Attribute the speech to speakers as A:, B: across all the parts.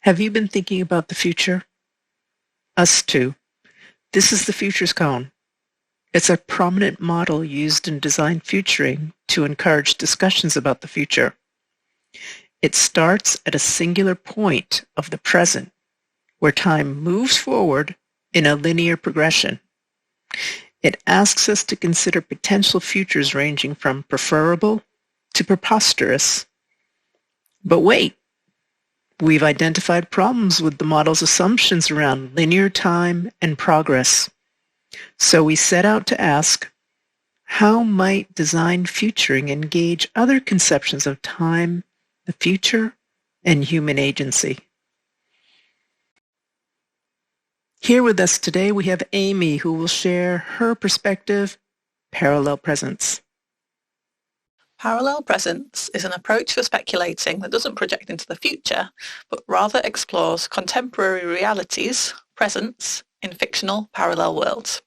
A: Have you been thinking about the future? Us too. This is the Futures Cone. It's a prominent model used in design futuring to encourage discussions about the future. It starts at a singular point of the present, where time moves forward in a linear progression. It asks us to consider potential futures ranging from preferable to preposterous. But wait, we've identified problems with the model's assumptions around linear time and progress. So we set out to ask, how might design futuring engage other conceptions of time, the future, and human agency? Here with us today we have Amy, who will share her perspective, Parallel Presence.
B: Parallel presence is an approach for speculating that doesn't project into the future, but rather explores contemporary realities, presence, in fictional parallel worlds.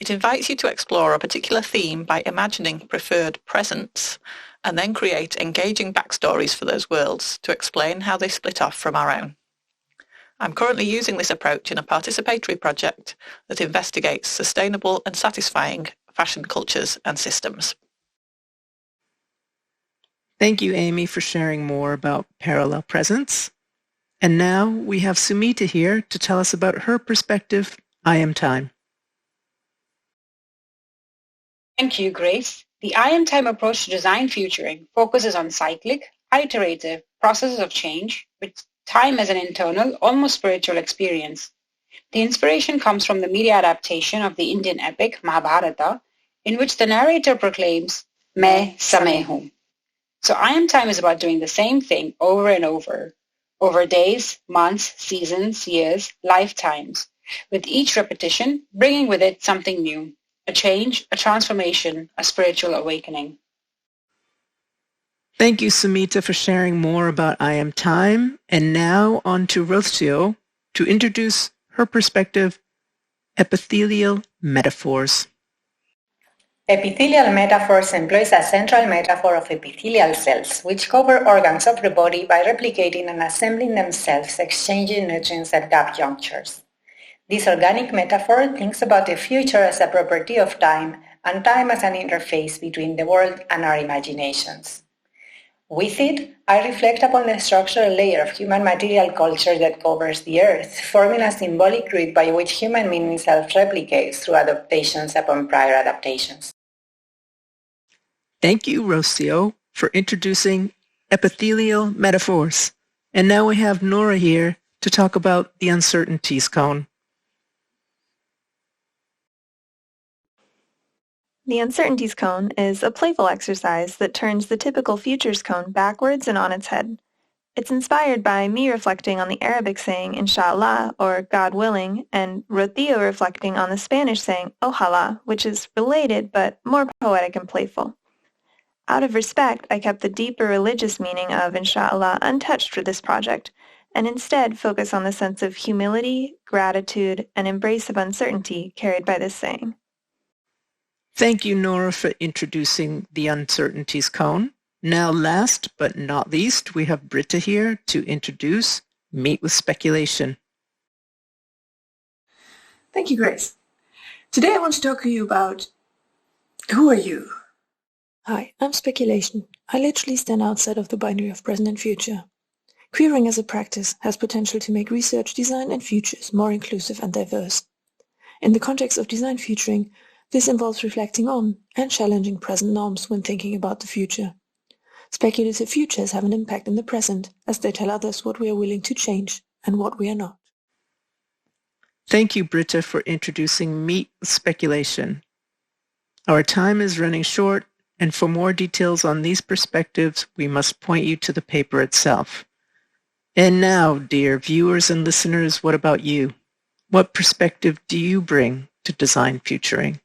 B: It invites you to explore a particular theme by imagining preferred presence, and then create engaging backstories for those worlds to explain how they split off from our own. I'm currently using this approach in a participatory project that investigates sustainable and satisfying fashion cultures and systems.
A: Thank you, Amy, for sharing more about parallel presence. And now we have Sumita here to tell us about her perspective, I Am Time.
C: Thank you, Grace. The I Am Time approach to design futuring focuses on cyclic, iterative processes of change, with time as an internal, almost spiritual experience. The inspiration comes from the media adaptation of the Indian epic Mahabharata, in which the narrator proclaims, "Main samay hoon." So I Am Time is about doing the same thing over and over days, months, seasons, years, lifetimes, with each repetition bringing with it something new, a change, a transformation, a spiritual awakening.
A: Thank you, Sumita, for sharing more about I Am Time. And now on to Rocio to introduce her perspective, Epithelial Metaphors.
D: Epithelial Metaphors employs a central metaphor of epithelial cells, which cover organs of the body by replicating and assembling themselves, exchanging nutrients at gap junctures. This organic metaphor thinks about the future as a property of time, and time as an interface between the world and our imaginations. With it, I reflect upon the structural layer of human material culture that covers the earth, forming a symbolic grid by which human meaning self-replicates through adaptations upon prior adaptations.
A: Thank you, Rocio, for introducing Epithelial Metaphors. And now we have Noura here to talk about the Uncertainties Cone.
E: The Uncertainties Cone is a playful exercise that turns the typical Futures Cone backwards and on its head. It's inspired by me reflecting on the Arabic saying Inshallah, or God willing, and Rocio reflecting on the Spanish saying Ojalá, which is related but more poetic and playful. Out of respect, I kept the deeper religious meaning of Inshallah untouched for this project, and instead focus on the sense of humility, gratitude, and embrace of uncertainty carried by this saying.
A: Thank you, Noura, for introducing the Uncertainties Cone. Now, last but not least, we have Britta here to introduce Meet with Speculation.
F: Thank you, Grace. Today I want to talk to you about who are you?
G: Hi, I'm Speculation. I literally stand outside of the binary of present and future. Queering as a practice has potential to make research, design, and futures more inclusive and diverse. In the context of design futuring, this involves reflecting on and challenging present norms when thinking about the future. Speculative futures have an impact in the present, as they tell others what we are willing to change and what we are not.
A: Thank you, Britta, for introducing Meet with Speculation. Our time is running short, and for more details on these perspectives, we must point you to the paper itself. And now, dear viewers and listeners, what about you? What perspective do you bring to design futuring?